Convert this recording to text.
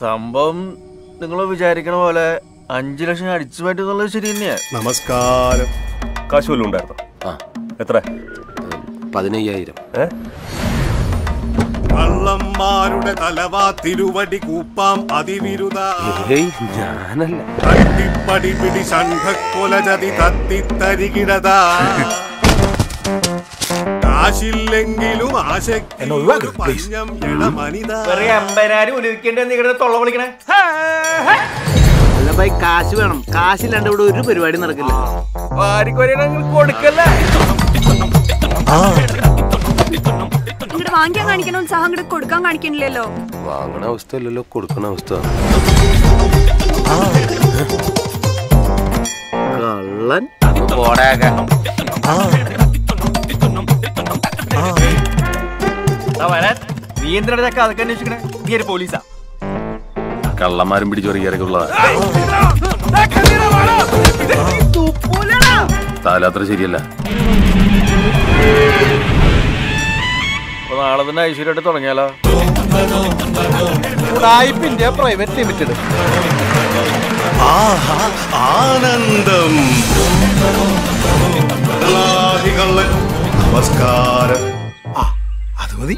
സംഭവം നിങ്ങൾ വിചാരിക്കണ പോലെ 5 ലക്ഷം അടിച്ചു മാറ്റുന്നുള്ളത് ശരി തന്നെയാ. നമസ്കാരം. കാശ് വല്ലതും ഉണ്ടായിരുന്നോ? എത്ര? 15,000. കള്ളന്മാരുടെ തലവാ തിരുവടി കൂപ്പാം അതിവിരുദ. ഞാനല്ല. തട്ടിപ്പടി പിടി ഷണ്ഡക്കൊലചതി തത്തിത്തരികിടത. കാശില്ലെങ്കിലും ആശക്തിയും മനിത. അല്ല ഭായി, കാശ് വേണം. കാശില്ലാണ്ട് ഇവിടെ ഒരു പരിപാടി നടക്കില്ല. കൊടുക്കല്ലേ ഇങ്ങോട്ട് വാങ്ങിക്കാൻ കാണിക്കണോ ഉത്സാഹം, അങ്ങോട്ട് കൊടുക്കാൻ കാണിക്കണില്ലല്ലോ. വാങ്ങണ അവസ്ഥ അല്ലല്ലോ, കൊടുക്കണ അവസ്ഥ. കള്ളൻ നീ എന്തിനാ അതൊക്കെ അന്വേഷിക്കണേ? നീ ഒരു പോലീസാ? കള്ളന്മാരും പിടിച്ചോറിയാരൊക്കെ ഉള്ളതാ. താലാത്ര ശരിയല്ല. നാളെ തന്നെ ഐശ്വര്യമായിട്ട് തുടങ്ങിയാലോ? Private limited. ആനന്ദം. നമസ്കാരം. അത് മതി.